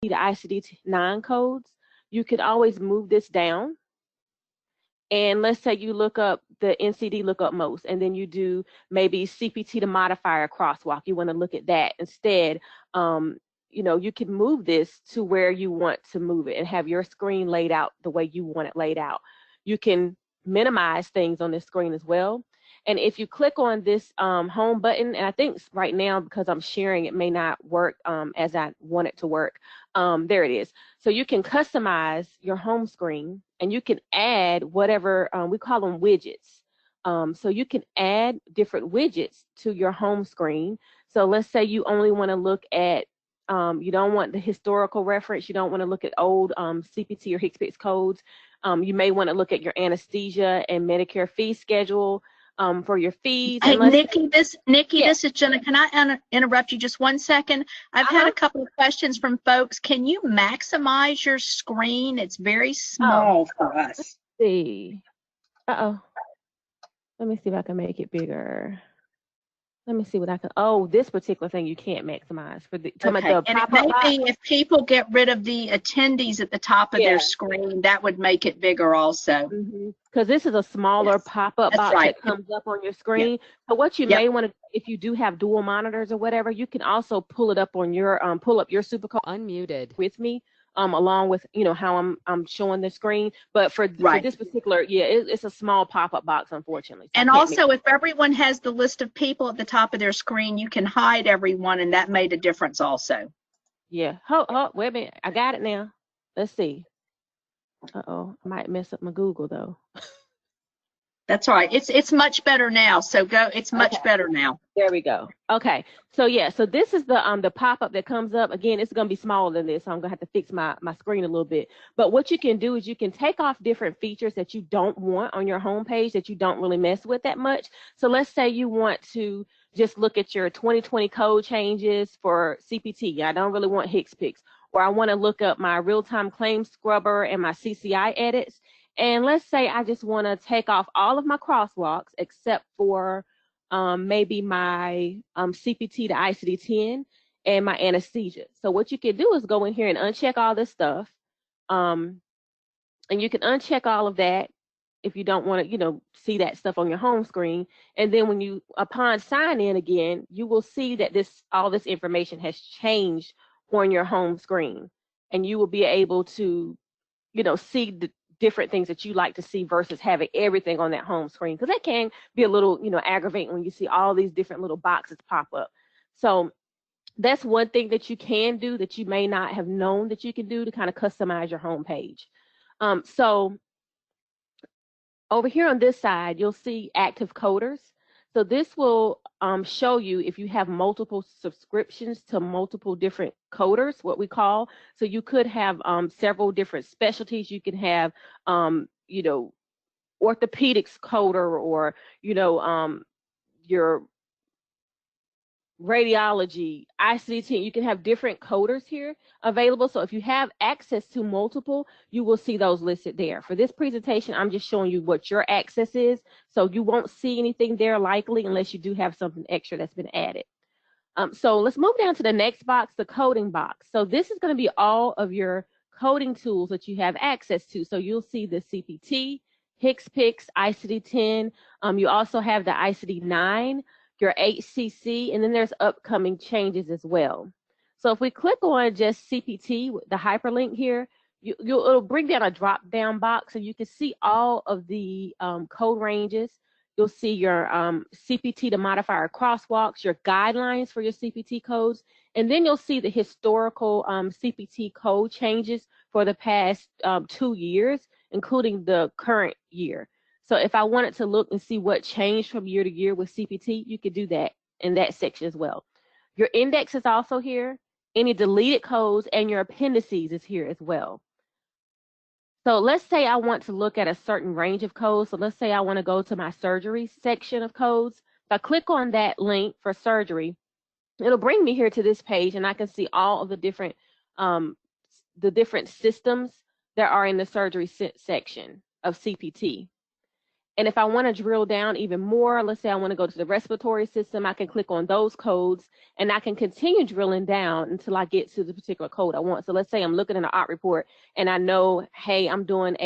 the ICD-9 codes, you could always move this down. And let's say you look up the NCD lookup most, and then you do maybe CPT to modifier crosswalk. You want to look at that instead. You know, you can move this to where you want to move it and have your screen laid out the way you want it laid out. You can minimize things on this screen as well. And if you click on this home button, and I think right now because I'm sharing, it may not work as I want it to work. There it is. So you can customize your home screen, and you can add whatever, we call them widgets. So you can add different widgets to your home screen. So let's say you only want to look at, you don't want the historical reference, you don't want to look at old CPT or HCPCS codes. You may want to look at your anesthesia and Medicare fee schedule for your fees. Hey, Nikki, this Yes. is Jenna. Can I interrupt you just 1 second? I've had a couple of questions from folks. Can you maximize your screen? It's very small for us. Let's see. Let me see if I can make it bigger. Let me see what I can. Oh, this particular thing you can't maximize for the. Okay. And it may be if people get rid of the attendees at the top of their screen, that would make it bigger also. Because this is a smaller pop-up box that comes up on your screen. So what you may want to, if you do have dual monitors or whatever, you can also pull it up on your pull up your SuperCoder unmuted with me. Along with, you know, how I'm showing the screen. But for this particular, it's a small pop-up box, unfortunately. So and also, if everyone has the list of people at the top of their screen, you can hide everyone, and that made a difference also. Yeah. Wait a minute. I got it now. Let's see. I might mess up my Google, though. That's all right. It's much better now. So go. It's much better now. There we go. Okay. So yeah. So this is the pop-up that comes up. Again, it's gonna be smaller than this, so I'm gonna have to fix my screen a little bit. But what you can do is you can take off different features that you don't want on your home page that you don't really mess with that much. So let's say you want to just look at your 2020 code changes for CPT. I don't really want HCPCS, or I want to look up my real-time claims scrubber and my CCI edits. And let's say I just want to take off all of my crosswalks except for maybe my CPT to ICD-10 and my anesthesia. So what you can do is go in here and uncheck all this stuff. And you can uncheck all of that if you don't want to, you know, see that stuff on your home screen. And then when you, upon sign in again, you will see that all this information has changed on your home screen. And you will be able to, you know, see the different things that you like to see versus having everything on that home screen, because that can be a little, you know, aggravating when you see all these different little boxes pop up. So that's one thing that you can do that you may not have known that you can do to kind of customize your home page. So over here on this side, you'll see active coders. So this will show you if you have multiple subscriptions to multiple different coders, what we call. So you could have several different specialties. You can have, you know, orthopedics coder, or, you know, your radiology, ICD-10. You can have different coders here available. So if you have access to multiple, you will see those listed there. For this presentation, I'm just showing you what your access is. So you won't see anything there likely unless you do have something extra that's been added. So let's move down to the next box, the coding box. So this is going to be all of your coding tools that you have access to. So you'll see the CPT, HCPCS, ICD-10. You also have the ICD-9, your HCC, and then there's upcoming changes as well. So if we click on just CPT, the hyperlink here, it'll bring down a drop-down box, and you can see all of the code ranges. You'll see your CPT to modifier crosswalks, your guidelines for your CPT codes, and then you'll see the historical CPT code changes for the past 2 years, including the current year. So if I wanted to look and see what changed from year to year with CPT, you could do that in that section as well. Your index is also here. Any deleted codes and your appendices is here as well. So let's say I want to look at a certain range of codes. So let's say I want to go to my surgery section of codes. If I click on that link for surgery, it'll bring me here to this page, and I can see all of the different systems that are in the surgery section of CPT. And if I want to drill down even more, let's say I want to go to the respiratory system, I can click on those codes and I can continue drilling down until I get to the particular code I want. So let's say I'm looking at an OT report and I know, hey, I'm doing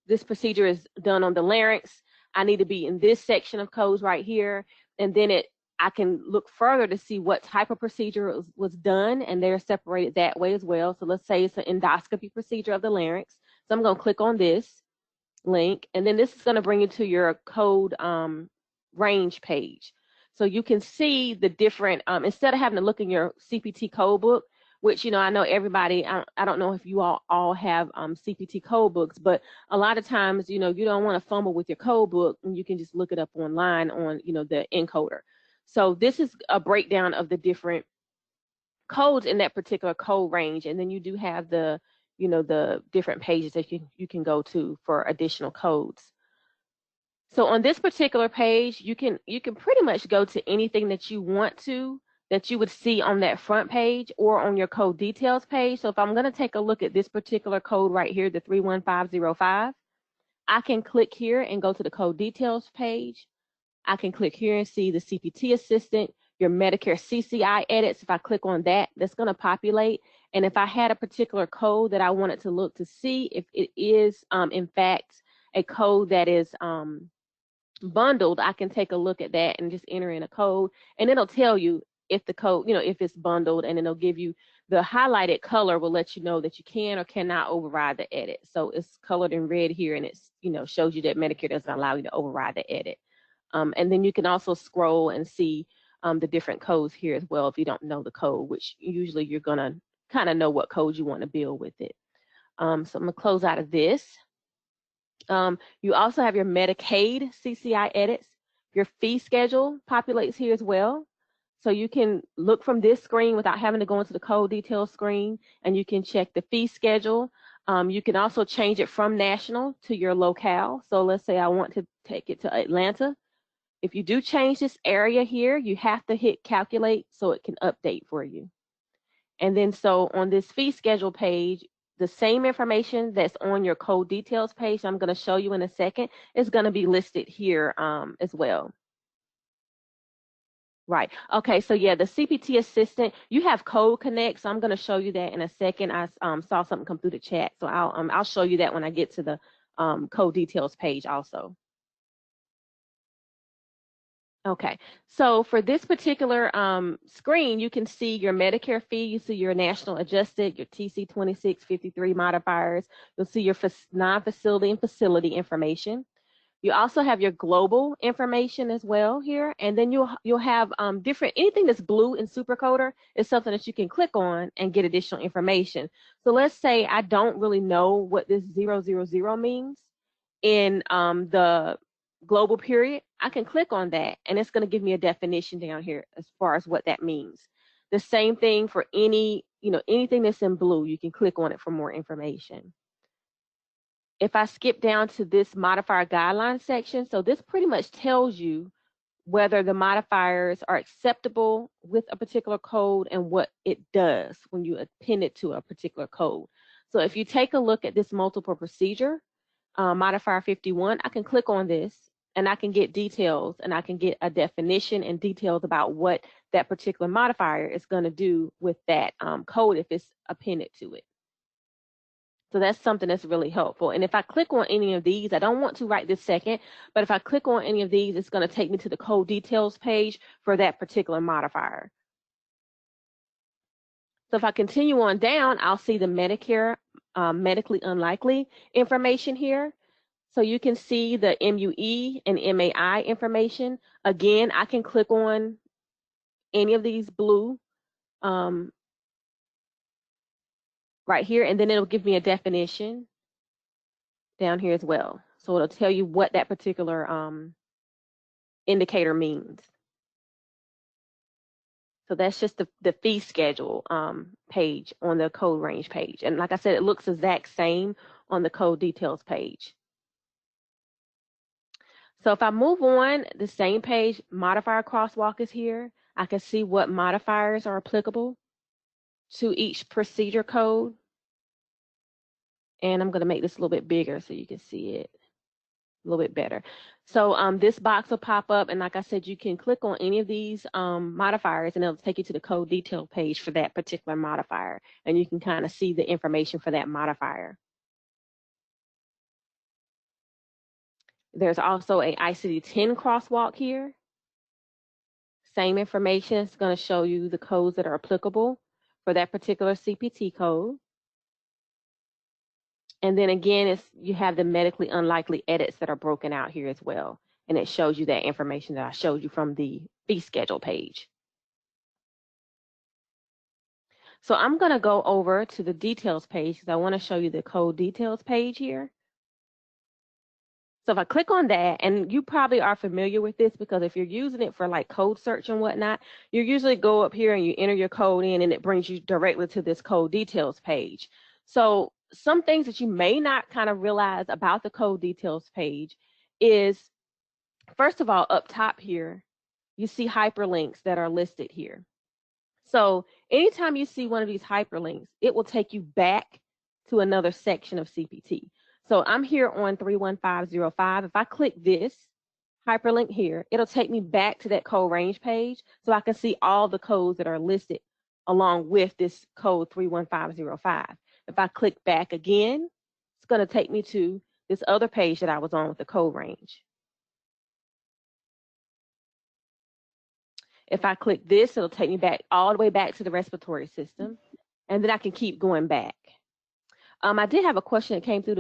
this procedure is done on the larynx. I need to be in this section of codes right here. And then I can look further to see what type of procedure was done, and they're separated that way as well. So let's say it's an endoscopy procedure of the larynx. So I'm going to click on this link, and then this is going to bring you to your code range page. So you can see the different, instead of having to look in your CPT code book, which, I know everybody, I don't know if you all have CPT code books, but a lot of times, you don't want to fumble with your code book, and you can just look it up online on, the encoder. So this is a breakdown of the different codes in that particular code range, and then you do have the different pages that you can go to for additional codes. So on this particular page, you can pretty much go to anything that you want to, that you would see on that front page or on your code details page. So if I'm going to take a look at this particular code right here, the 31505, I can click here and go to the code details page. I can click here and see the CPT assistant, your Medicare CCI edits. If I click on that, that's going to populate. And if I had a particular code that I wanted to look to see if it is, in fact, a code that is bundled, I can take a look at that and just enter in a code, and it'll tell you if the code, if it's bundled, and then it'll give you the highlighted color will let you know that you can or cannot override the edit. So it's colored in red here, and it's, shows you that Medicare doesn't allow you to override the edit. And then you can also scroll and see the different codes here as well if you don't know the code, which usually you're going to kind of know what code you want to build with it. So I'm going to close out of this. You also have your Medicaid CCI edits. Your fee schedule populates here as well. So you can look from this screen without having to go into the code details screen, and you can check the fee schedule. You can also change it from national to your locale. So let's say I want to take it to Atlanta. If you do change this area here, you have to hit calculate so it can update for you. And then so on this fee schedule page, the same information that's on your code details page, I'm going to show you in a second, is going to be listed here as well. Right. Okay. So yeah, the CPT assistant, you have Code Connect. So I'm going to show you that in a second. I saw something come through the chat, so I'll show you that when I get to the code details page also. Okay, so for this particular screen, you can see your Medicare fee, you see your national adjusted, your TC 2653 modifiers, you'll see your non-facility and facility information. You also have your global information as well here, and then you'll have different, anything that's blue in SuperCoder is something that you can click on and get additional information. So let's say I don't really know what this 000 means in the global period, I can click on that and it's going to give me a definition down here as far as what that means. The same thing for anything that's in blue, you can click on it for more information. If I skip down to this modifier guidelines section, so this pretty much tells you whether the modifiers are acceptable with a particular code and what it does when you append it to a particular code. So if you take a look at this multiple procedure, modifier 51, I can click on this and I can get details and I can get a definition and details about what that particular modifier is going to do with that code if it's appended to it. So that's something that's really helpful. And if I click on any of these, I don't want to right this second, but if I click on any of these, it's going to take me to the code details page for that particular modifier. So if I continue on down, I'll see the Medicare medically unlikely information here. So you can see the MUE and MAI information. Again, I can click on any of these blue right here, and then it'll give me a definition down here as well. So it'll tell you what that particular indicator means. So that's just the fee schedule page on the code range page. And like I said, it looks exact same on the code details page. So if I move on, the same page, modifier crosswalk is here. I can see what modifiers are applicable to each procedure code. And I'm going to make this a little bit bigger so you can see it. a little bit better. So this box will pop up, and like I said, you can click on any of these modifiers, and it'll take you to the code detail page for that particular modifier, and you can kind of see the information for that modifier. There's also a ICD-10 crosswalk here. Same information. It's going to show you the codes that are applicable for that particular CPT code. And then again, you have the medically unlikely edits that are broken out here as well. And it shows you that information that I showed you from the fee schedule page. So I'm going to go over to the details page because I want to show you the code details page here. So if I click on that, and you probably are familiar with this because if you're using it for like code search and whatnot, you usually go up here and you enter your code in and it brings you directly to this code details page. So some things that you may not kind of realize about the code details page is, first of all, up top here, you see hyperlinks that are listed here. So anytime you see one of these hyperlinks, it will take you back to another section of CPT. So I'm here on 31505. If I click this hyperlink here, it'll take me back to that code range page so I can see all the codes that are listed along with this code 31505. If I click back again, it's going to take me to this other page that I was on with the code range. If I click this, it'll take me back all the way back to the respiratory system, and then I can keep going back. I did have a question that came through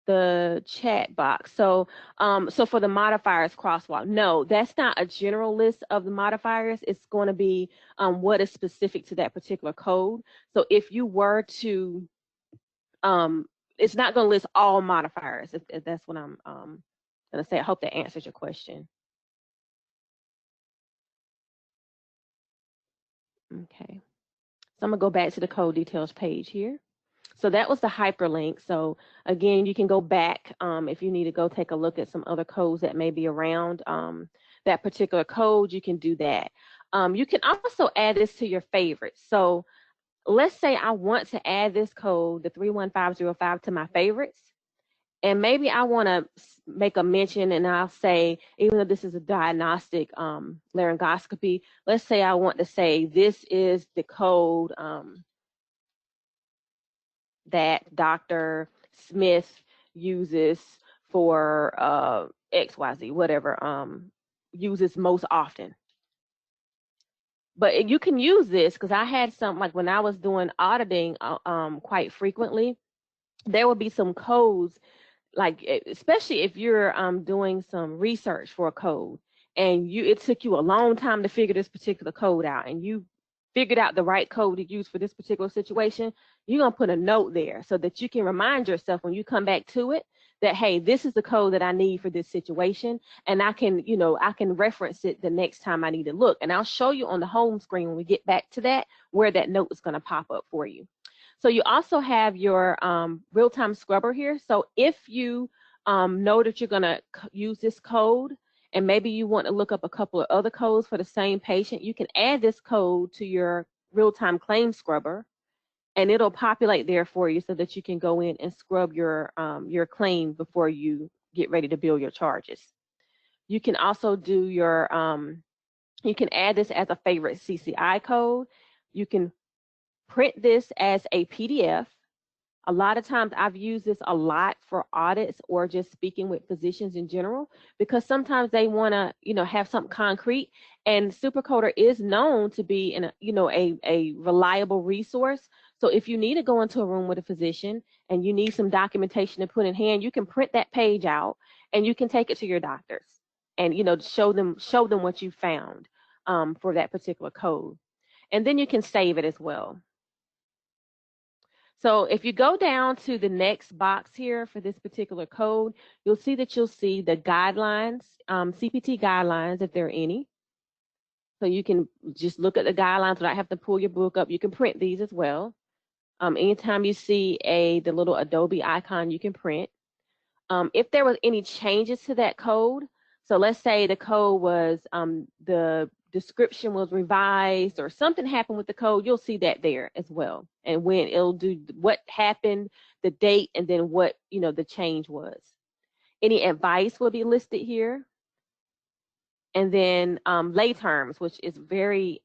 the chat box. So, so for the modifiers crosswalk, no, that's not a general list of the modifiers. It's going to be what is specific to that particular code. So if you were to, it's not going to list all modifiers. If that's what I'm going to say. I hope that answers your question. Okay. So I'm going to go back to the code details page here. So that was the hyperlink. So again, you can go back if you need to go take a look at some other codes that may be around that particular code, you can do that. You can also add this to your favorites. So let's say I want to add this code, the 31505, to my favorites. And maybe I want to make a mention, and I'll say, even though this is a diagnostic laryngoscopy, let's say I want to say this is the code that Dr. Smith uses for XYZ, whatever, uses most often. But you can use this because I had some, like when I was doing auditing quite frequently, there would be some codes, like especially if you're doing some research for a code and it took you a long time to figure this particular code out, and you figured out the right code to use for this particular situation, you're going to put a note there so that you can remind yourself when you come back to it that, hey, this is the code that I need for this situation, and I can, you know, I can reference it the next time I need to look. And I'll show you on the home screen when we get back to that where that note is going to pop up for you. So you also have your real-time scrubber here. So if you know that you're going to use this code, and maybe you want to look up a couple of other codes for the same patient, you can add this code to your real-time claim scrubber, and it'll populate there for you so that you can go in and scrub your claim before you get ready to bill your charges. You can also do your, you can add this as a favorite CCI code. You can print this as a PDF. A lot of times I've used this a lot for audits or just speaking with physicians in general, because sometimes they want to, you know, have something concrete, and SuperCoder is known to be a reliable resource. So if you need to go into a room with a physician and you need some documentation to put in hand, you can print that page out and you can take it to your doctors and, you know, show them what you found for that particular code. And then you can save it as well. So if you go down to the next box here for this particular code, you'll see the guidelines, CPT guidelines, if there are any. So you can just look at the guidelines without having to pull your book up. You can print these as well. Anytime you see the little Adobe icon, you can print. If there was any changes to that code, so let's say the code was the description was revised or something happened with the code, you'll see that there as well. And when it'll do what happened, the date, and then what, the change was. Any advice will be listed here. And then lay terms, which is very,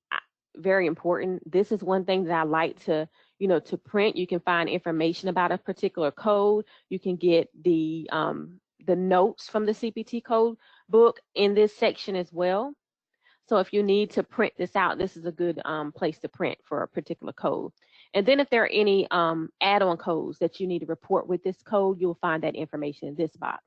very important. This is one thing that I like to, to print. You can find information about a particular code. You can get the notes from the CPT code book in this section as well. So if you need to print this out, this is a good place to print for a particular code. And then if there are any add-on codes that you need to report with this code, you'll find that information in this box.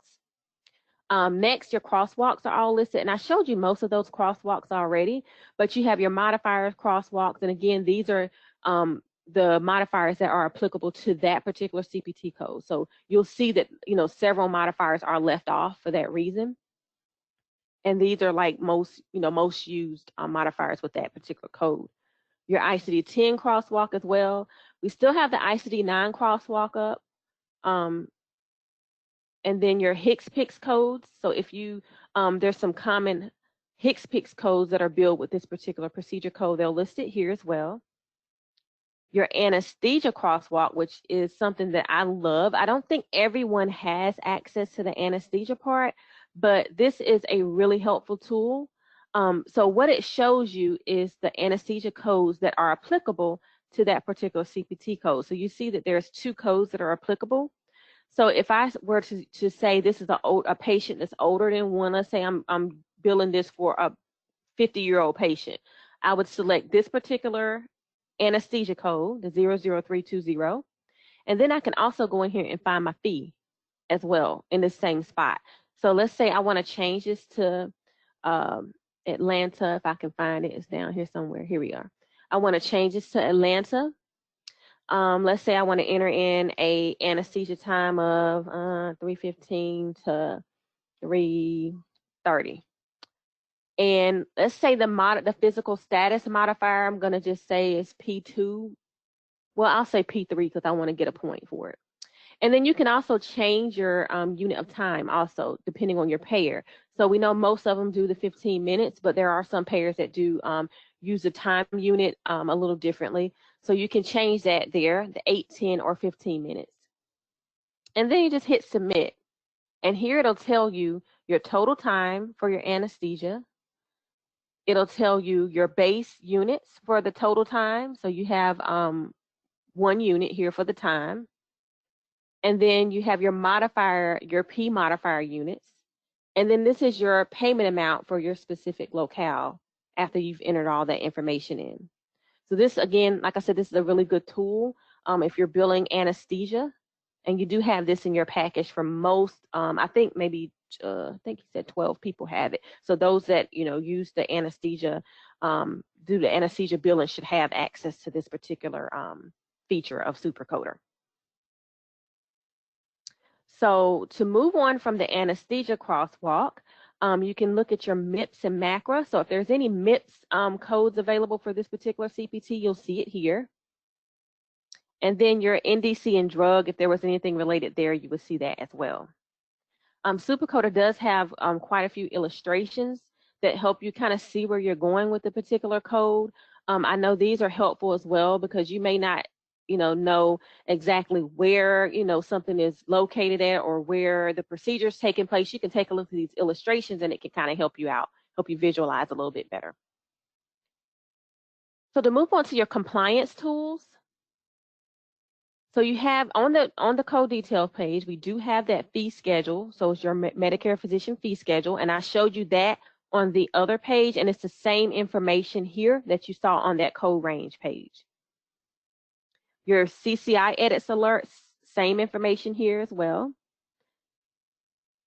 Next, your crosswalks are all listed, and I showed you most of those crosswalks already, but you have your modifiers, crosswalks, and again, these are the modifiers that are applicable to that particular CPT code. So you'll see that, several modifiers are left off for that reason. And these are like most used modifiers with that particular code. Your ICD-10 crosswalk as well. We still have the ICD-9 crosswalk up. And then your HCPCS codes. So if you, there's some common HCPCS codes that are built with this particular procedure code, they'll list it here as well. Your anesthesia crosswalk, which is something that I love. I don't think everyone has access to the anesthesia part, but this is a really helpful tool. So what it shows you is the anesthesia codes that are applicable to that particular CPT code. So you see that there's 2 codes that are applicable. So if I were to say this is a patient that's older than 1, let's say I'm billing this for a 50-year-old patient, I would select this particular anesthesia code, the 00320, and then I can also go in here and find my fee as well in the same spot. So let's say I want to change this to Atlanta. If I can find it, it's down here somewhere. Here we are. I want to change this to Atlanta. Let's say I want to enter in a anesthesia time of 3:15 to 3:30. And let's say the physical status modifier, I'm going to just say is P2. Well, I'll say P3 because I want to get a point for it. And then you can also change your unit of time also, depending on your payer. So we know most of them do the 15 minutes, but there are some payers that do use the time unit a little differently. So you can change that there, the 8, 10, or 15 minutes. And then you just hit submit. And here it'll tell you your total time for your anesthesia. It'll tell you your base units for the total time. So you have 1 unit here for the time. And then you have your modifier, your P modifier units. And then this is your payment amount for your specific locale after you've entered all that information in. So this, again, like I said, this is a really good tool if you're billing anesthesia. And you do have this in your package for most, I think maybe, I think he said 12 people have it. So those that, use the anesthesia, do the anesthesia billing should have access to this particular feature of SuperCoder. So to move on from the anesthesia crosswalk, you can look at your MIPS and MACRA. So if there's any MIPS codes available for this particular CPT, you'll see it here. And then your NDC and drug, if there was anything related there, you would see that as well. SuperCoder does have quite a few illustrations that help you kind of see where you're going with the particular code. I know these are helpful as well because you may not know exactly where, something is located at or where the procedure is taking place. You can take a look at these illustrations and it can kind of help you out, help you visualize a little bit better. So to move on to your compliance tools. So you have on the code details page, we do have that fee schedule. So it's your Medicare physician fee schedule. And I showed you that on the other page, and it's the same information here that you saw on that code range page. Your CCI edits alerts, same information here as well.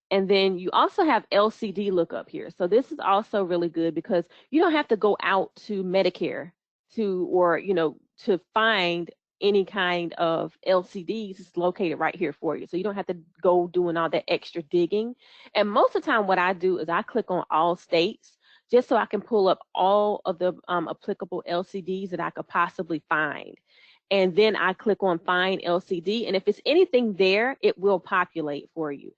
And then you also have LCD lookup here. So this is also really good because you don't have to go out to Medicare to find any kind of LCDs. It's located right here for you. So you don't have to go doing all that extra digging. And most of the time what I do is I click on all states just so I can pull up all of the applicable LCDs that I could possibly find. And then I click on find LCD. And if it's anything there, it will populate for you.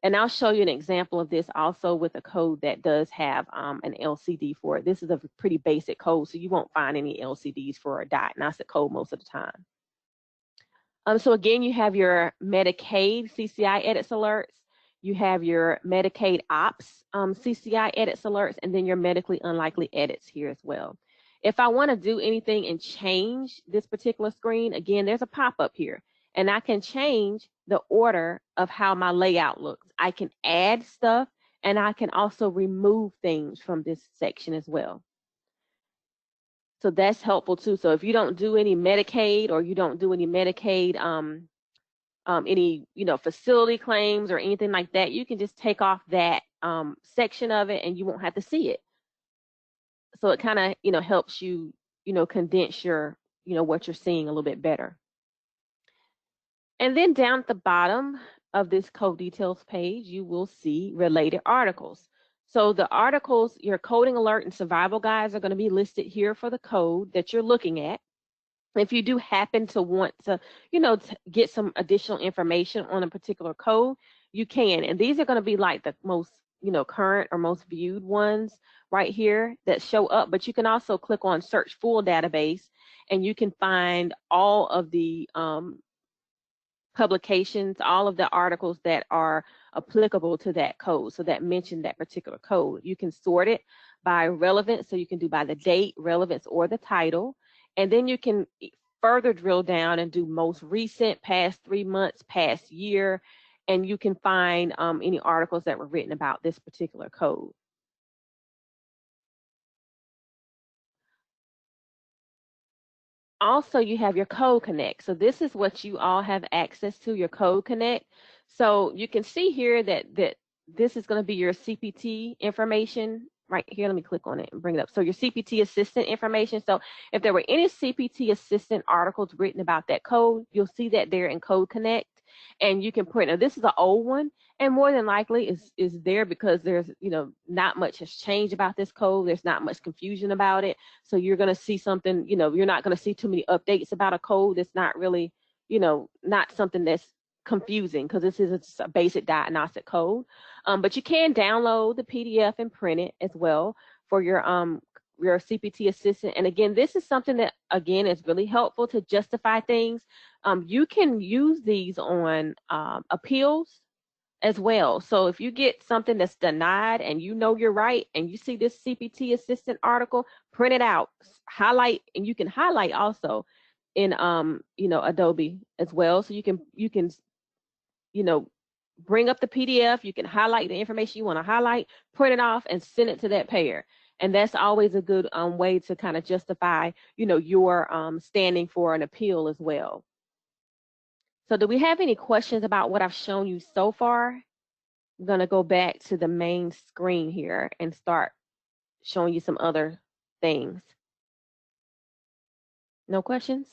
And I'll show you an example of this also with a code that does have an LCD for it. This is a pretty basic code, so you won't find any LCDs for a diagnostic code most of the time. So again, you have your Medicaid CCI edits alerts. You have your Medicaid Ops CCI edits alerts, and then your medically unlikely edits here as well. If I want to do anything and change this particular screen, again, there's a pop-up here, and I can change the order of how my layout looks. I can add stuff, and I can also remove things from this section as well. So that's helpful too. So if you don't do any Medicaid, or you don't do any Medicaid any facility claims or anything like that, you can just take off that section of it and you won't have to see it. So it kind of helps you condense your what you're seeing a little bit better. And then down at the bottom of this code details page, you will see related articles. So the articles, your coding alert and survival guides are going to be listed here for the code that you're looking at. If you do happen to want to, to get some additional information on a particular code, you can. And these are going to be like the most, current or most viewed ones right here that show up. But you can also click on Search Full Database, and you can find all of the publications, all of the articles that are applicable to that code, so that mention that particular code. You can sort it by relevance, so you can do by the date, relevance, or the title. And then you can further drill down and do most recent, past 3 months, past year, and you can find any articles that were written about this particular code. Also, you have your Code Connect. So this is what you all have access to, your Code Connect. So you can see here that this is going to be your CPT information. Right here, let me click on it and bring it up. So your CPT assistant information. So if there were any CPT assistant articles written about that code, you'll see that there in Code Connect, and you can print. Now this is an old one, and more than likely is there because there's not much has changed about this code. There's not much confusion about it. So you're going to see something. You're not going to see too many updates about a code that's not really not something that's confusing, because this is a basic diagnostic code. But you can download the PDF and print it as well for your CPT assistant. And again, this is something that again is really helpful to justify things. You can use these on appeals as well. So if you get something that's denied and you're right, and you see this CPT assistant article, print it out, highlight, and you can highlight also in Adobe as well. So you can bring up the PDF, you can highlight the information you want to highlight, print it off, and send it to that payer. And that's always a good way to kind of justify, your standing for an appeal as well. So do we have any questions about what I've shown you so far? I'm going to go back to the main screen here and start showing you some other things. No questions?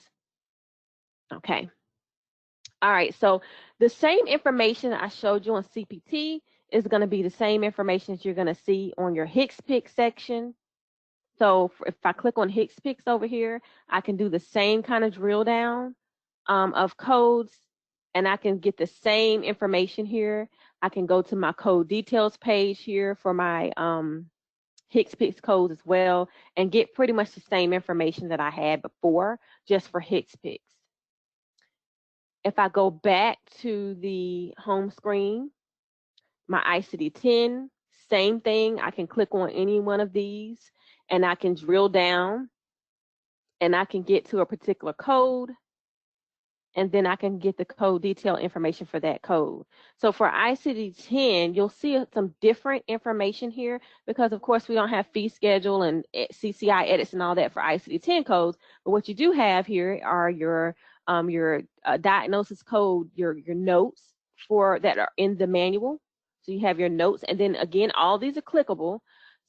Okay. All right, so the same information I showed you on CPT is going to be the same information that you're going to see on your HCPCS section. So if I click on HCPCS over here, I can do the same kind of drill down of codes, and I can get the same information here. I can go to my code details page here for my HCPCS codes as well, and get pretty much the same information that I had before, just for HCPCS. If I go back to the home screen, my ICD-10, same thing. I can click on any one of these, and I can drill down, and I can get to a particular code, and then I can get the code detail information for that code. So for ICD-10, you'll see some different information here, because of course we don't have fee schedule and CCI edits and all that for ICD-10 codes, but what you do have here are your diagnosis code, your notes for that are in the manual. So you have your notes, and then again, all these are clickable.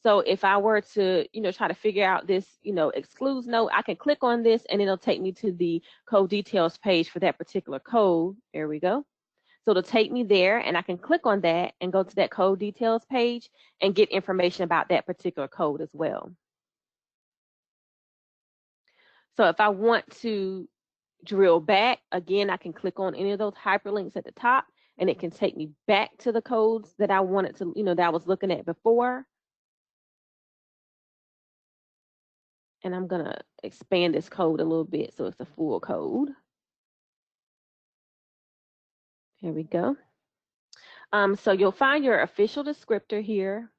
So if I were to, try to figure out this, excludes note, I can click on this and it'll take me to the code details page for that particular code. There we go. So it'll take me there, and I can click on that and go to that code details page and get information about that particular code as well. So if I want to drill back, again, I can click on any of those hyperlinks at the top, and it can take me back to the codes that I wanted to, that I was looking at before. And I'm going to expand this code a little bit so it's a full code. Here we go. So you'll find your official descriptor here,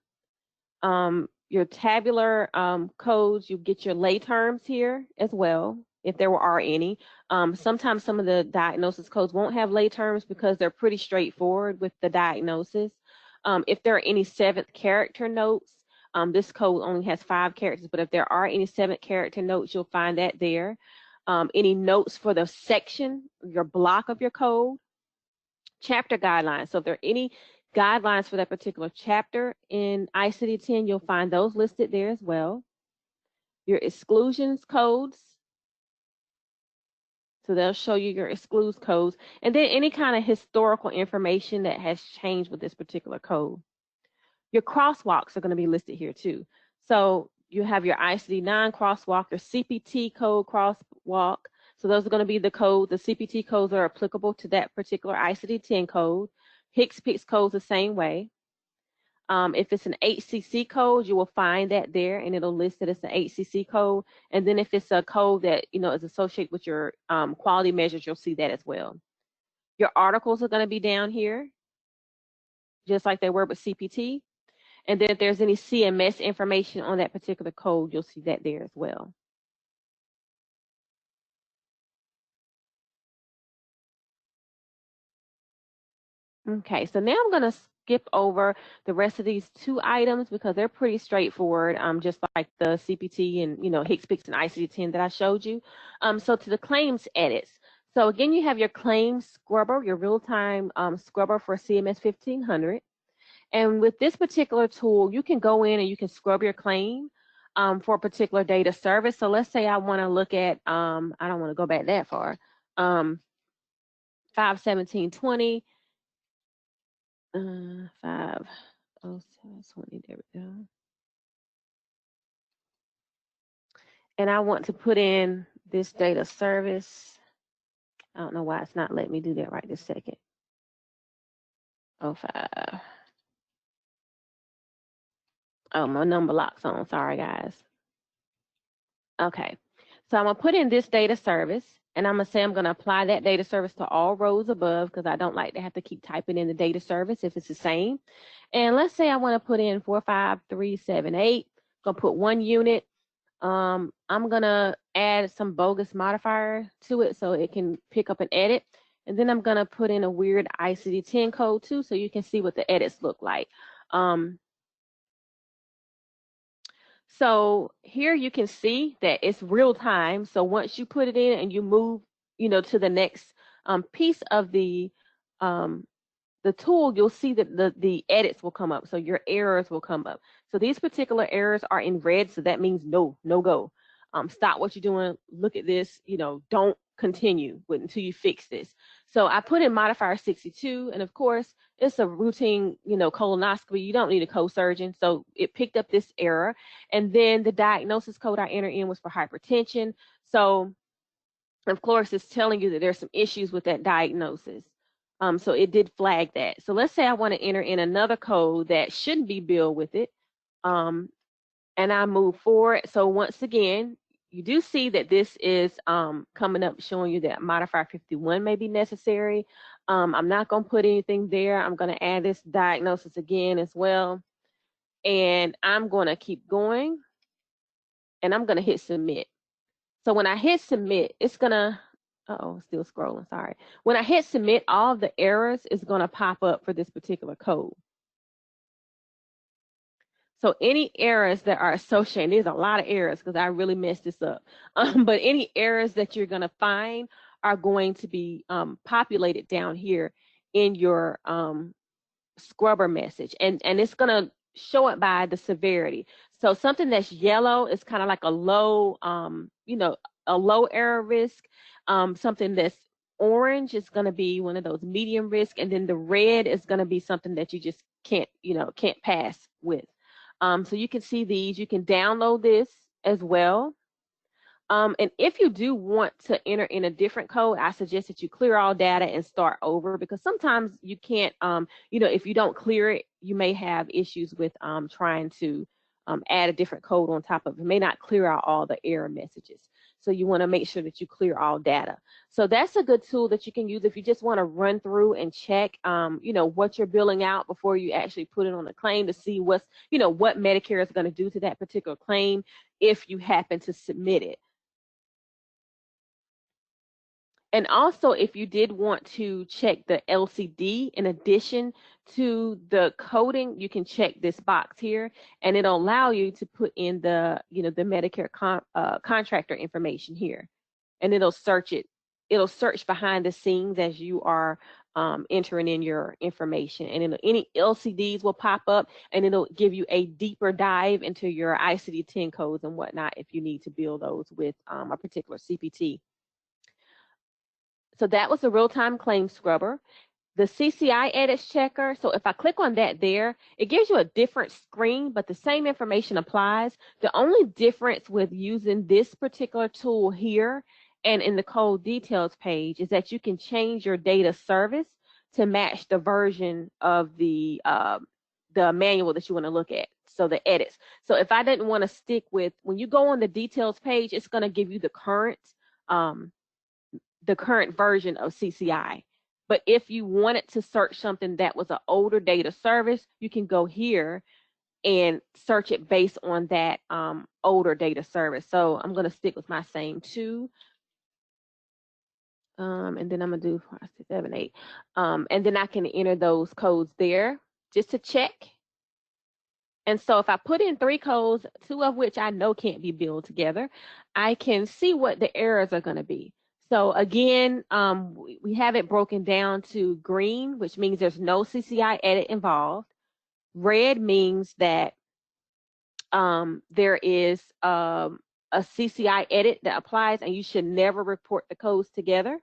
your tabular codes. You get your lay terms here as well, if there are any. Sometimes some of the diagnosis codes won't have lay terms because they're pretty straightforward with the diagnosis. If there are any 7th character notes, this code only has 5 characters, but if there are any 7th character notes, you'll find that there. Any notes for the section, your block of your code. Chapter guidelines. So if there are any guidelines for that particular chapter in ICD-10, you'll find those listed there as well. Your exclusions codes. So they'll show you your excludes codes. And then any kind of historical information that has changed with this particular code. Your crosswalks are going to be listed here too. So you have your ICD-9 crosswalk, your CPT code crosswalk. So those are going to be the code. The CPT codes are applicable to that particular ICD-10 code. HCPCS codes the same way. If it's an HCC code, you will find that there, and it'll list that it's an HCC code. And then if it's a code that is associated with your quality measures, you'll see that as well. Your articles are going to be down here, just like they were with CPT. And then if there's any CMS information on that particular code, you'll see that there as well. Okay, so now I'm going to skip over the rest of these 2 items because they're pretty straightforward, just like the CPT and, HCPCS and ICD-10 that I showed you. So to the claims edits. So again, you have your claims scrubber, your real-time scrubber for CMS 1500. And with this particular tool, you can go in and you can scrub your claim for a particular data service. So let's say I want to look at, I don't want to go back that far, 51720. 50720, there we go. And I want to put in this data service. I don't know why it's not letting me do that right this second. 05. Oh, my number lock's on. Sorry, guys. Okay. So I'm going to put in this data service, and I'm going to say I'm going to apply that data service to all rows above because I don't like to have to keep typing in the data service if it's the same. And let's say I want to put in 45378. I'm going to put 1 unit. I'm going to add some bogus modifier to it so it can pick up an edit. And then I'm going to put in a weird ICD-10 code too so you can see what the edits look like. So here you can see that it's real time. So once you put it in and you move, to the next piece of the tool, you'll see that the edits will come up. So your errors will come up. So these particular errors are in red. So that means no go. Stop what you're doing. Look at this. Don't continue until you fix this. So I put in modifier 62, and of course it's a routine, colonoscopy. You don't need a co-surgeon. So it picked up this error. And then the diagnosis code I entered in was for hypertension. So of course it's telling you that there's some issues with that diagnosis. So it did flag that. So let's say I want to enter in another code that shouldn't be billed with it. And I move forward. So once again, you do see that this is coming up showing you that modifier 51 may be necessary. I'm not going to put anything there. I'm going to add this diagnosis again as well. And I'm going to keep going. And I'm going to hit submit. So when I hit submit, it's going to, still scrolling, sorry. When I hit submit, all of the errors is going to pop up for this particular code. So any errors that are associated, there's a lot of errors because I really messed this up. But any errors that you're going to find are going to be populated down here in your scrubber message. And it's going to show it by the severity. So something that's yellow is kind of like a low, a low error risk. Something that's orange is going to be one of those medium risk. And then the red is going to be something that you just can't pass with. So you can see these. You can download this as well. And if you do want to enter in a different code, I suggest that you clear all data and start over, because sometimes you can't, if you don't clear it, you may have issues with trying to add a different code on top of it. It may not clear out all the error messages. So you want to make sure that you clear all data. So that's a good tool that you can use if you just want to run through and check, what you're billing out before you actually put it on the claim, to see what Medicare is going to do to that particular claim if you happen to submit it. And also, if you did want to check the LCD in addition to the coding, you can check this box here, and it'll allow you to put in the Medicare contractor information here, and it'll search it. It'll search behind the scenes as you are entering in your information, and any LCDs will pop up, and it'll give you a deeper dive into your ICD-10 codes and whatnot if you need to build those with a particular CPT. So that was the real-time claim scrubber. The CCI edits checker, so if I click on that there, it gives you a different screen, but the same information applies. The only difference with using this particular tool here and in the code details page is that you can change your data service to match the version of the manual that you want to look at, so the edits. So if I didn't want to stick with, when you go on the details page, it's going to give you the current version of CCI. But if you wanted to search something that was an older data service, you can go here and search it based on that older data service. So I'm going to stick with my same two. And then I'm going to do 5, 6, 7, 8. And then I can enter those codes there just to check. And so if I put in 3 codes, 2 of which I know can't be billed together, I can see what the errors are going to be. So again, we have it broken down to green, which means there's no CCI edit involved. Red means that there is a CCI edit that applies, and you should never report the codes together.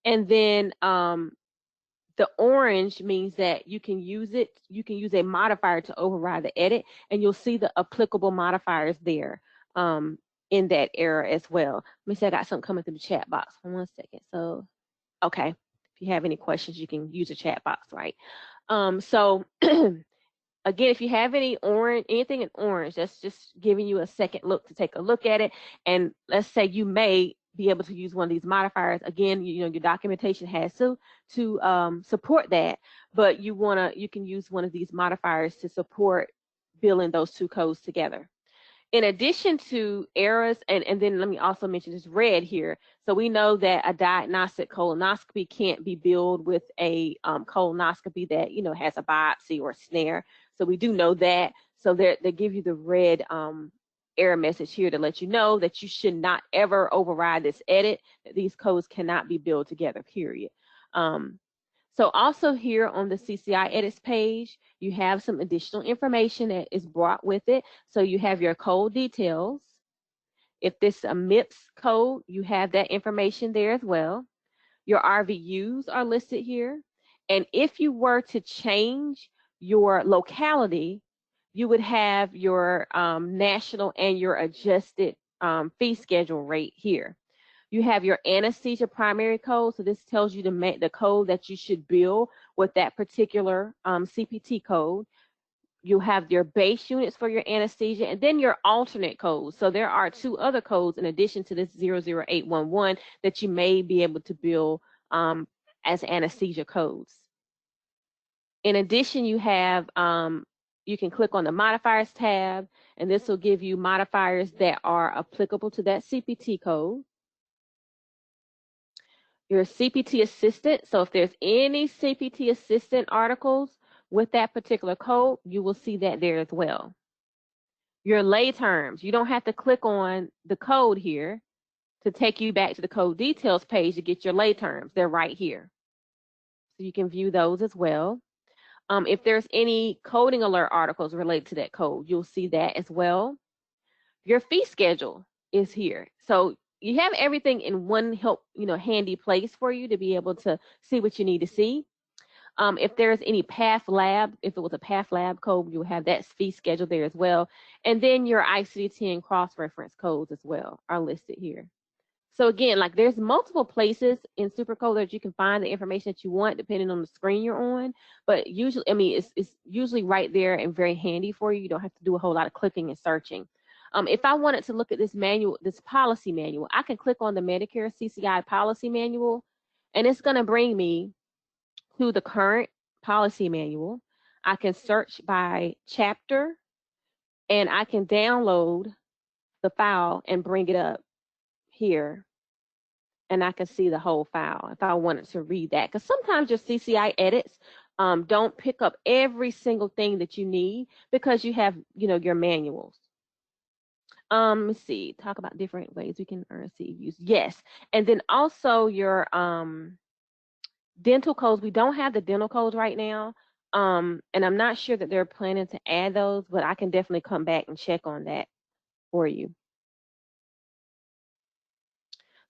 And then the orange means that you can use a modifier to override the edit, and you'll see the applicable modifiers there in that error as well. Let me see, I got something coming through the chat box. 1 second. So, okay, if you have any questions, you can use the chat box, right? So again, if you have anything in orange, that's just giving you a second look to take a look at it. And let's say you may be able to use one of these modifiers. Again, your documentation has to support that, but you can use one of these modifiers to support billing those 2 codes together. In addition to errors, and then let me also mention this red here. So we know that a diagnostic colonoscopy can't be billed with a colonoscopy that has a biopsy or snare. So we do know that. So they give you the red error message here to let you know that you should not ever override this edit, that these codes cannot be billed together, period. So also here on the CCI edits page, you have some additional information that is brought with it. So you have your code details. If this is a MIPS code, you have that information there as well. Your RVUs are listed here. And if you were to change your locality, you would have your national and your adjusted fee schedule rate here. You have your anesthesia primary code, so this tells you the code that you should bill with that particular CPT code. You have your base units for your anesthesia, and then your alternate codes. So there are 2 other codes in addition to this 00811 that you may be able to bill as anesthesia codes. In addition, you have you can click on the modifiers tab, and this will give you modifiers that are applicable to that CPT code. Your CPT assistant, so if there's any CPT assistant articles with that particular code, you will see that there as well. Your lay terms, you don't have to click on the code here to take you back to the code details page to get your lay terms. They're right here. So you can view those as well. If there's any coding alert articles related to that code, you'll see that as well. Your fee schedule is here. So you have everything in one handy place for you to be able to see what you need to see. If there's any path lab, if it was a path lab code, you'll have that fee schedule there as well. And then your ICD-10 cross-reference codes as well are listed here. So again, like there's multiple places in SuperCoder that you can find the information that you want depending on the screen you're on. But usually, I mean, it's usually right there and very handy for you. You don't have to do a whole lot of clicking and searching. If I wanted to look at this manual, this policy manual, I can click on the Medicare CCI policy manual, and it's going to bring me to the current policy manual. I can search by chapter, and I can download the file and bring it up here, and I can see the whole file if I wanted to read that. Because sometimes your CCI edits don't pick up every single thing that you need because you have, your manuals. Let's see, talk about different ways we can earn CEUs. Yes, and then also your dental codes. We don't have the dental codes right now, and I'm not sure that they're planning to add those, but I can definitely come back and check on that for you.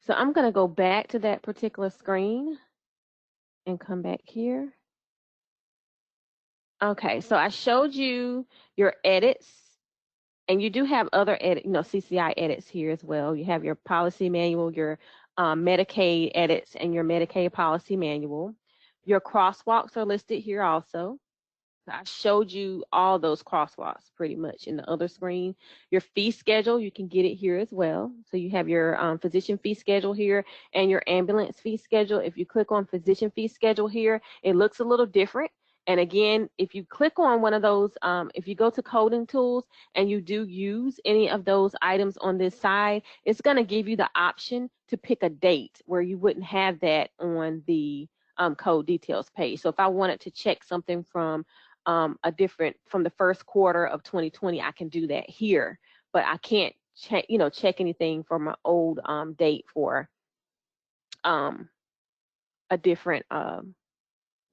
So I'm going to go back to that particular screen and come back here. Okay, so I showed you your edits, and you do have other edit, CCI edits here as well. You have your policy manual, your Medicaid edits, and your Medicaid policy manual. Your crosswalks are listed here also. I showed you all those crosswalks pretty much in the other screen. Your fee schedule, you can get it here as well. So you have your physician fee schedule here and your ambulance fee schedule. If you click on physician fee schedule here, it looks a little different. And again, if you click on one of those, if you go to coding tools and you do use any of those items on this side, it's going to give you the option to pick a date where you wouldn't have that on the code details page. So if I wanted to check something from from the first quarter of 2020, I can do that here, but I can't check, check anything from an old date for a different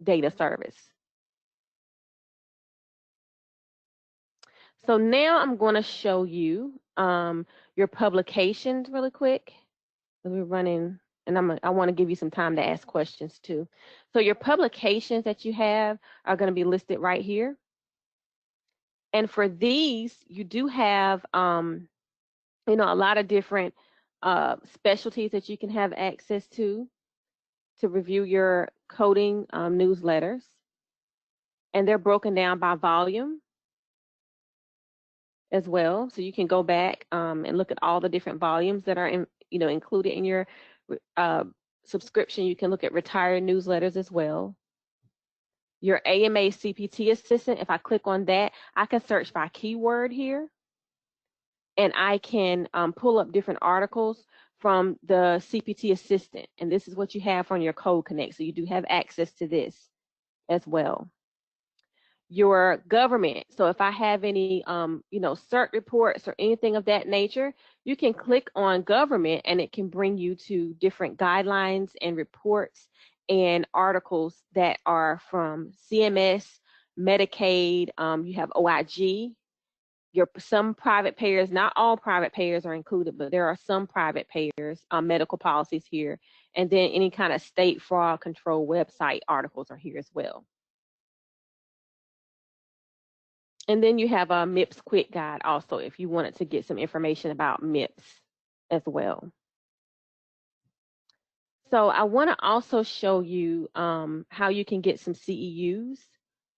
data service. So now I'm going to show you your publications really quick. We're running, and I want to give you some time to ask questions too. So your publications that you have are going to be listed right here. And for these, you do have, a lot of different specialties that you can have access to review your coding newsletters. And they're broken down by volume as well. So you can go back and look at all the different volumes that are included in your subscription. You can look at retired newsletters as well. Your AMA CPT assistant, if I click on that, I can search by keyword here, and I can pull up different articles from the CPT assistant. And this is what you have from your Code Connect. So you do have access to this as well. Your government, so if I have any, CERT reports or anything of that nature, you can click on government and it can bring you to different guidelines and reports and articles that are from CMS, Medicaid, you have OIG, some private payers, not all private payers are included, but there are some private payers, medical policies here, and then any kind of state fraud control website articles are here as well. And then you have a MIPS quick guide also if you wanted to get some information about MIPS as well. So I want to also show you how you can get some CEUs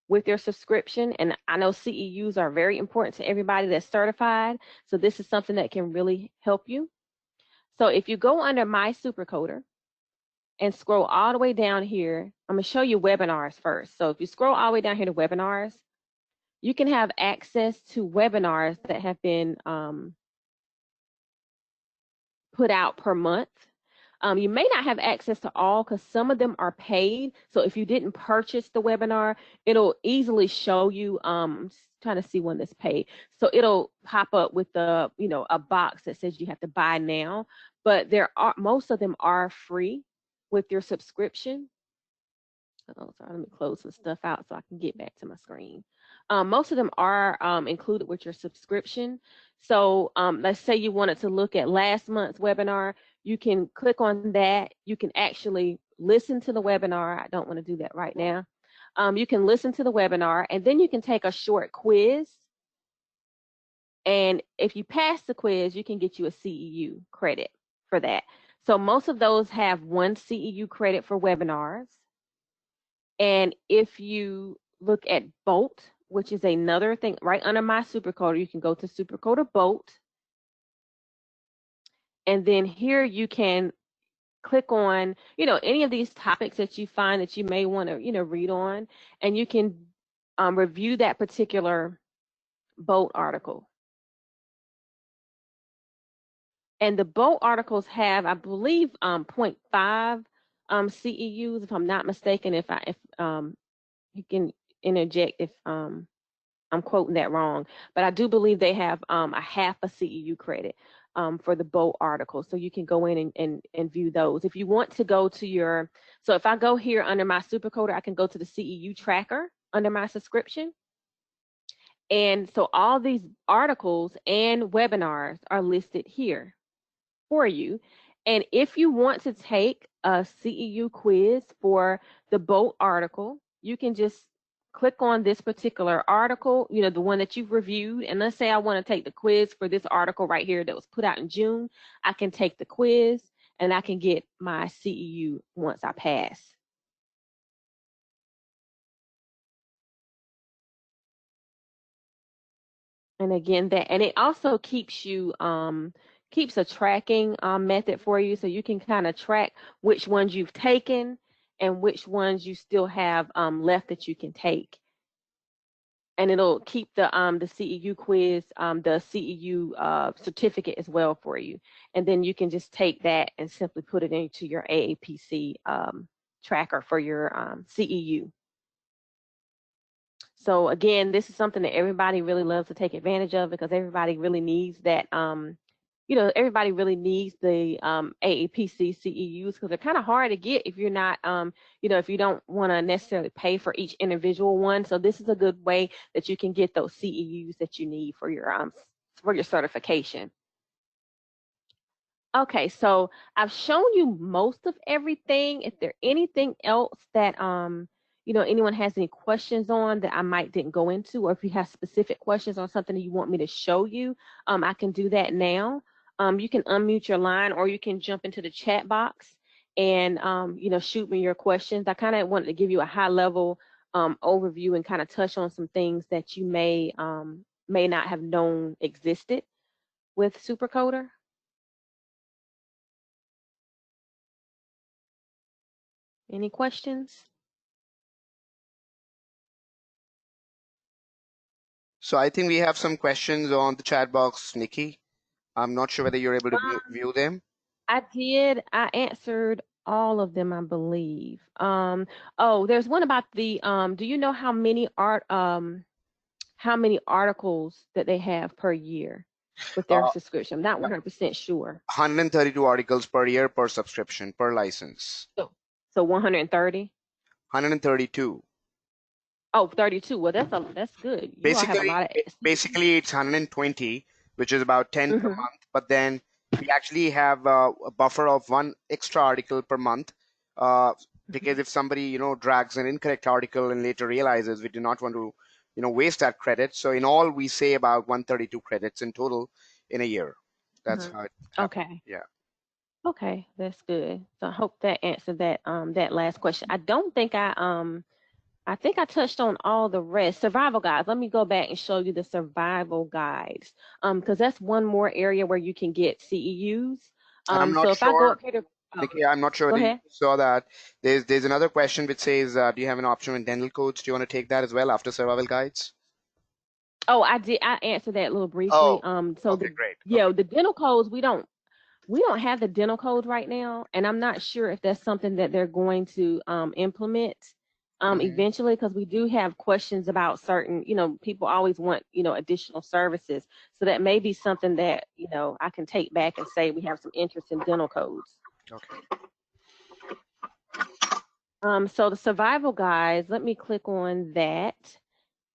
with your subscription. And I know CEUs are very important to everybody that's certified. So this is something that can really help you. So if you go under My SuperCoder and scroll all the way down here, I'm going to show you webinars first. So if you scroll all the way down here to webinars, you can have access to webinars that have been put out per month. You may not have access to all because some of them are paid. So if you didn't purchase the webinar, it'll easily show you, I'm trying to see when that's paid. So it'll pop up with the, a box that says you have to buy now, but most of them are free with your subscription. Oh, sorry, let me close some stuff out so I can get back to my screen. Most of them are included with your subscription. So let's say you wanted to look at last month's webinar, you can click on that. You can actually listen to the webinar. I don't want to do that right now. You can listen to the webinar, and then you can take a short quiz. And if you pass the quiz, you can get you a CEU credit for that. So most of those have 1 CEU credit for webinars. And if you look at Bolt, which is another thing right under my SuperCoder, you can go to SuperCoder Bolt. And then here you can click on, any of these topics that you find that you may want to, read on, and you can review that particular Bolt article. And the Bolt articles have, I believe, 0.5 CEUs, if I'm not mistaken. If you can interject if I'm quoting that wrong, but I do believe they have a half a CEU credit for the Bolt article. So you can go in and view those. If you want to go to so if I go here under my SuperCoder, I can go to the CEU tracker under my subscription. And so all these articles and webinars are listed here for you. And if you want to take a CEU quiz for the Bolt article, you can just click on this particular article, the one that you've reviewed. And let's say I want to take the quiz for this article right here that was put out in June. I can take the quiz and I can get my CEU once I pass. And again, and it also keeps you keeps a tracking method for you, so you can kind of track which ones you've taken and which ones you still have left that you can take. And it'll keep the CEU quiz, the CEU certificate as well for you. And then you can just take that and simply put it into your AAPC tracker for your CEU. So again, this is something that everybody really loves to take advantage of, because everybody really needs that, everybody really needs the AAPC CEUs, because they're kind of hard to get if you're not, if you don't want to necessarily pay for each individual one. So this is a good way that you can get those CEUs that you need for your certification. Okay, so I've shown you most of everything. If there's anything else that anyone has any questions on that I might didn't go into, or if you have specific questions on something that you want me to show you, I can do that now. You can unmute your line, or you can jump into the chat box and shoot me your questions. I kind of wanted to give you a high level overview and kind of touch on some things that you may not have known existed with SuperCoder. Any questions? So I think we have some questions on the chat box, Nikki. I'm not sure whether you're able to view them. I did. I answered all of them, I believe. Oh, there's one about the do you know how many articles that they have per year with their subscription? I'm not 100% sure. 132 articles per year per subscription, per license. So 130? 132. Oh, 32. Well, that's good. You all have a lot of basically it's 120, which is about 10 per month, but then we actually have a buffer of 1 extra article per month, because if somebody drags an incorrect article and later realizes, we do not want to waste that credit. So in all, we say about 132 credits in total in a year. That's how it happens. Okay. Yeah. Okay, that's good. So I hope that answered that that last question. I don't think I think I touched on all the rest. Survival guides. Let me go back and show you the survival guides, because that's one more area where you can get CEUs. I'm not so if sure, I go up here to, Nikki, I'm not sure whether you saw that. There's another question which says, do you have an option in dental codes? Do you want to take that as well after survival guides? Oh, I did. I answered that a little briefly. Oh, so okay, great. Yeah, the dental codes, we don't have the dental codes right now, and I'm not sure if that's something that they're going to implement eventually, because we do have questions about certain, people always want, additional services. So that may be something that, I can take back and say we have some interest in dental codes. Okay. So the survival guides, let me click on that.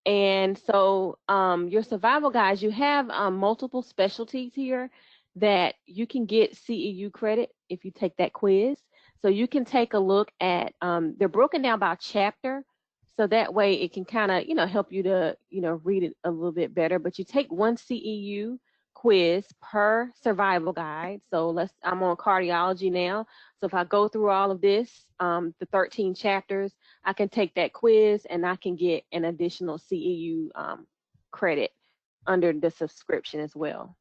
And so your survival guides, you have multiple specialties here that you can get CEU credit if you take that quiz. So you can take a look at, they're broken down by chapter. So that way it can kind of, help you to, read it a little bit better. But you take one CEU quiz per survival guide. So I'm on cardiology now. So if I go through all of this, the 13 chapters, I can take that quiz and I can get an additional CEU credit under the subscription as well.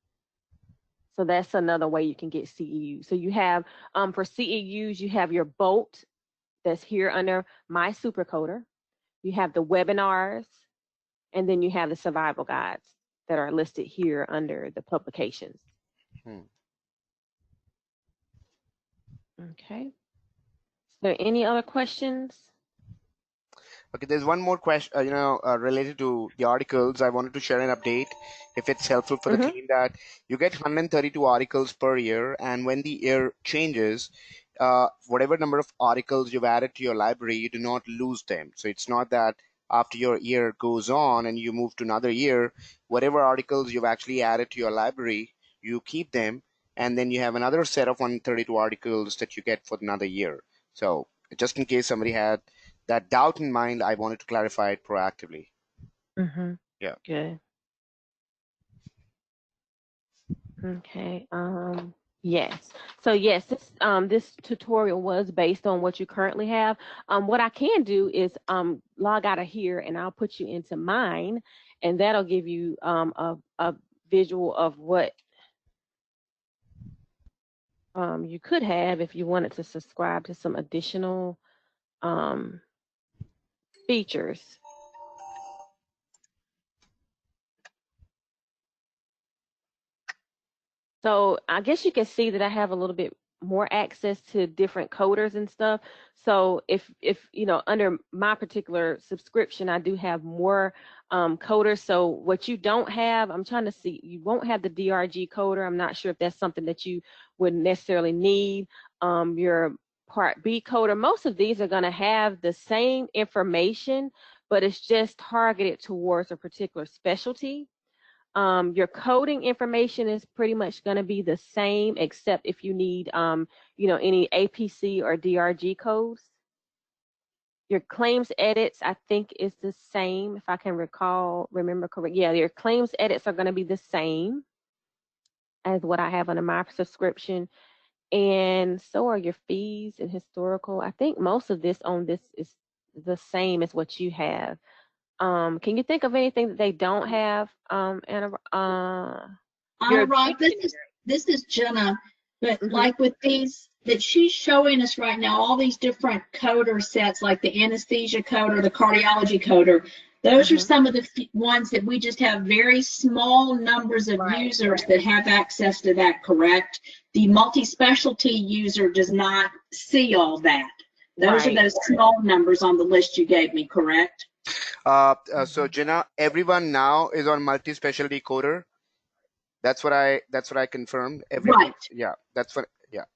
So that's another way you can get CEU. So you have, for CEUs, you have your Bolt that's here under My SuperCoder. You have the webinars, and then you have the survival guides that are listed here under the publications. Okay. Is there any other questions? Okay, there's one more question, related to the articles. I wanted to share an update, if it's helpful for the team, that you get 132 articles per year, and when the year changes, whatever number of articles you've added to your library, you do not lose them. So it's not that after your year goes on and you move to another year, whatever articles you've actually added to your library, you keep them, and then you have another set of 132 articles that you get for another year. So just in case somebody had that doubt in mind, I wanted to clarify it proactively. Yeah. Good. Okay. Yes. So yes, this tutorial was based on what you currently have. What I can do is log out of here and I'll put you into mine, and that'll give you a visual of what you could have if you wanted to subscribe to some additional features. So I guess you can see that I have a little bit more access to different coders and stuff. So if under my particular subscription, I do have more coders. So what you don't have, I'm trying to see, you won't have the DRG coder. I'm not sure if that's something that you would necessarily need. Your Part B coder, most of these are going to have the same information, but it's just targeted towards a particular specialty. Your coding information is pretty much going to be the same, except if you need, any APC or DRG codes. Your claims edits, I think, is the same, if I can remember correct. Yeah, your claims edits are going to be the same as what I have under my subscription. And so are your fees and historical. I think most of this on this is the same as what you have. Can you think of anything that they don't have, Anna? Right, this is Jenna, but like with these that she's showing us right now, all these different coder sets, like the anesthesia coder, the cardiology coder, those are some of the ones that we just have very small numbers of users that have access to that, correct? The multi-specialty user does not see all that. Those are those small numbers on the list you gave me, correct? So Jenna, everyone now is on multi-specialty coder. That's what I confirmed. Right. Yeah,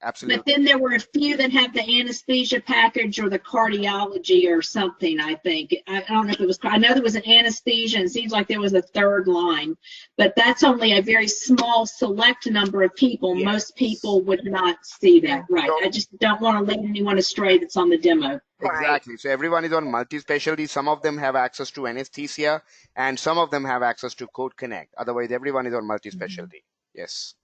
absolutely. But then there were a few that have the anesthesia package or the cardiology or something, I think. I don't know if it was, I know there was an anesthesia and it seems like there was a third line, but that's only a very small select number of people. Yes. Most people would not see that, right? So, I just don't want to lead anyone astray that's on the demo. Exactly. So everyone is on multi-specialty. Some of them have access to anesthesia and some of them have access to Code Connect. Otherwise, everyone is on multi-specialty. Yes.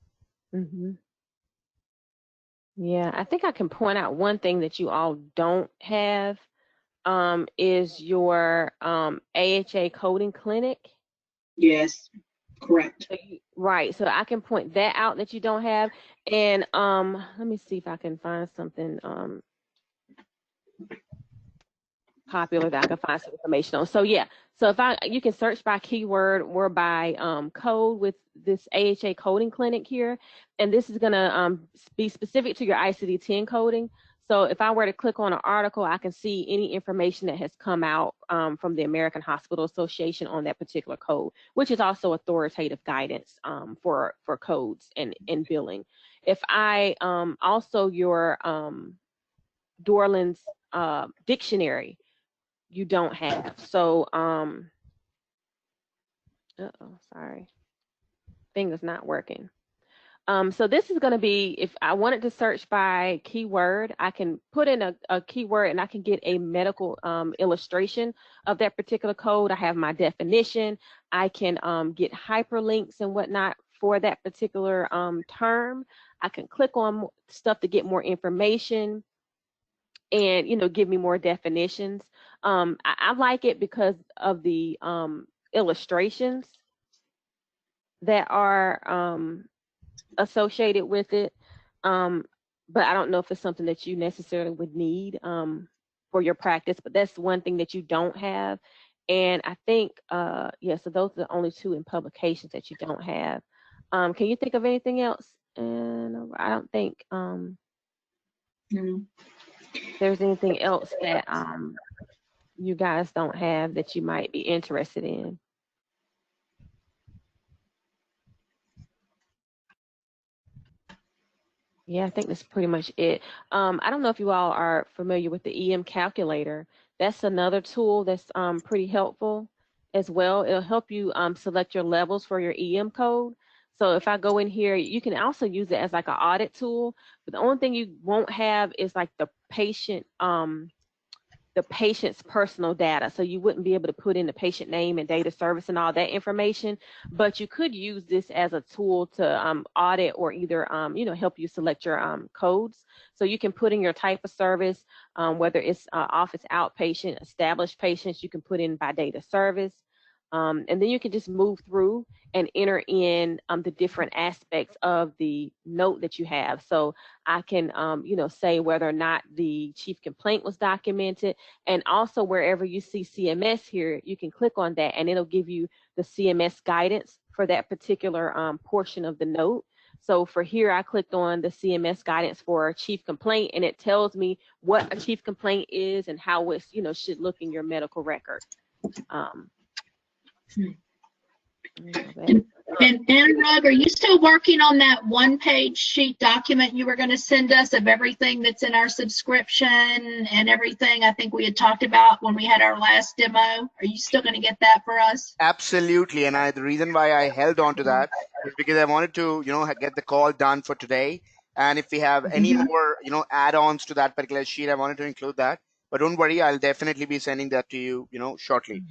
Yeah, I think I can point out one thing that you all don't have is your AHA coding clinic. Yes, correct. So I can point that out that you don't have. And let me see if I can find something popular that I can find some information on. So yeah, so you can search by keyword or by code with this AHA coding clinic here, and this is gonna be specific to your ICD-10 coding. So if I were to click on an article, I can see any information that has come out from the American Hospital Association on that particular code, which is also authoritative guidance for codes and billing. If I also your Dorland's dictionary, you don't have. So sorry, thing is not working. So this is going to be, if I wanted to search by keyword, I can put in a keyword and I can get a medical illustration of that particular code. I have my definition. I can get hyperlinks and whatnot for that particular term. I can click on stuff to get more information and, you know, give me more definitions. I like it because of the illustrations that are associated with it. But I don't know if it's something that you necessarily would need for your practice, but that's one thing that you don't have. And I think, yeah, so those are the only two in publications that you don't have. Can you think of anything else? And I don't think there's anything else that you guys don't have that you might be interested in. Yeah, I think that's pretty much it. I don't know if you all are familiar with the EM calculator. That's another tool that's pretty helpful as well. It'll help you select your levels for your EM code. So if I go in here, you can also use it as like an audit tool. But the only thing you won't have is like the patient's personal data. So you wouldn't be able to put in the patient name and date of service and all that information, but you could use this as a tool to audit or either, you know, help you select your codes. So you can put in your type of service, whether it's office outpatient, established patients, you can put in by date of service. And then you can just move through and enter in the different aspects of the note that you have. So I can, you know, say whether or not the chief complaint was documented, and also wherever you see CMS here, you can click on that and it'll give you the CMS guidance for that particular portion of the note. So for here, I clicked on the CMS guidance for a chief complaint, and it tells me what a chief complaint is and how it's, you know, should look in your medical record. And Anurag, are you still working on that one-page sheet document you were going to send us of everything that's in our subscription and everything I think we had talked about when we had our last demo? Are you still going to get that for us? Absolutely. And the reason why I held on to that is because I wanted to, you know, get the call done for today. And if we have any more, you know, add-ons to that particular sheet, I wanted to include that. But don't worry, I'll definitely be sending that to you, you know, shortly.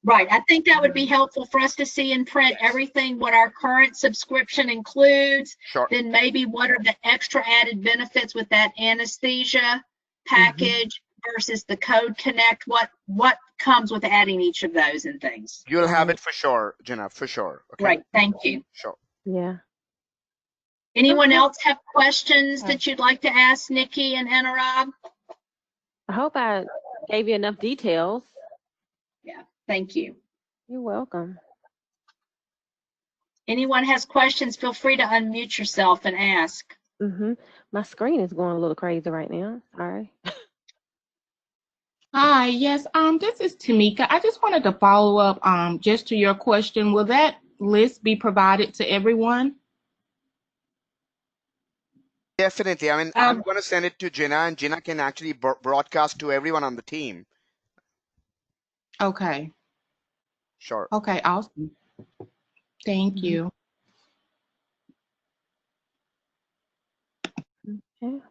Right. I think that would be helpful for us to see in print everything, what our current subscription includes. Sure. Then maybe what are the extra added benefits with that anesthesia package versus the Code Connect. What comes with adding each of those and things. You'll have it for sure, Jenna, for sure. Okay. Right. Thank you. Sure. Yeah. Anyone else have questions that you'd like to ask Nikki and Anurag? I hope I gave you enough details. Yeah. Thank you. You're welcome. Anyone has questions, feel free to unmute yourself and ask. My screen is going a little crazy right now. Sorry. Hi, yes, this is Tamika. I just wanted to follow up just to your question. Will that list be provided to everyone? Definitely. I mean, I'm going to send it to Jenna, and Jenna can actually broadcast to everyone on the team. Okay. Sure. Okay, awesome. Thank you. Okay.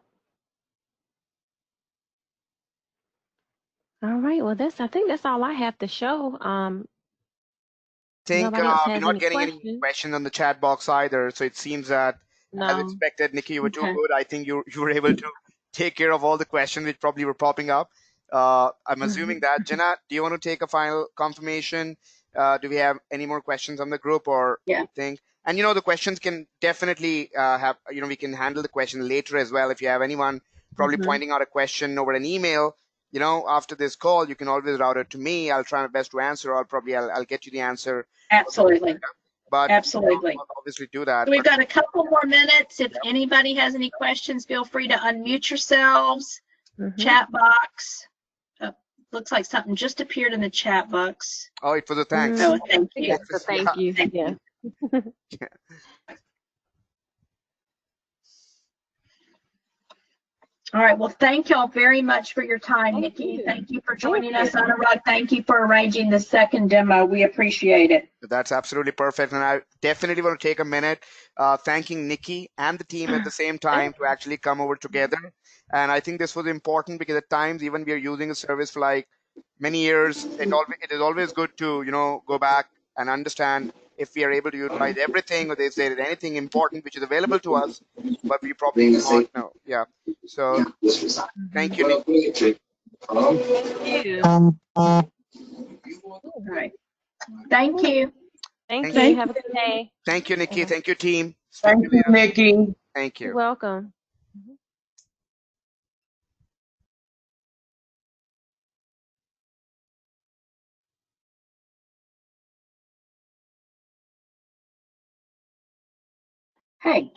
All right. Well, I think that's all I have to show. I think Nobody else we're has not any getting questions. any questions on the chat box either. So it seems that, as expected, Nikki, you were too good. I think you were able to take care of all the questions which probably were popping up. I'm assuming that. Jenna, do you want to take a final confirmation? Do we have any more questions on the group or anything? And, you know, the questions can definitely have, you know, we can handle the question later as well. If you have anyone probably pointing out a question over an email, you know, after this call, you can always route it to me. I'll try my best to answer, or I'll get you the answer. Absolutely. But absolutely, I'll obviously do that. So we've got a couple more minutes. If anybody has any questions, feel free to unmute yourselves. Chat box. Looks like something just appeared in the chat box. Oh, it was a thanks. Oh, thank you. Thank you. Yeah. All right. Well, thank y'all very much for your time, Thank Nikki. you. Thank you for joining us on a rug. Thank you for arranging the second demo. We appreciate it. That's absolutely perfect. And I definitely want to take a minute thanking Nikki and the team at the same time to actually come over together. And I think this was important because at times, even we are using a service for like many years, it is always good to, go back and understand if we are able to utilize everything or if there is anything important which is available to us, but we probably do not know. Yeah. So thank you, Nikki. Thank you. All right. Thank you. Thank Thank you. you. Thank Have a good day. Thank you, Nikki. Okay. Thank you, team. Speak to Thank you you, later. Nikki. Thank You're you. welcome. Hey.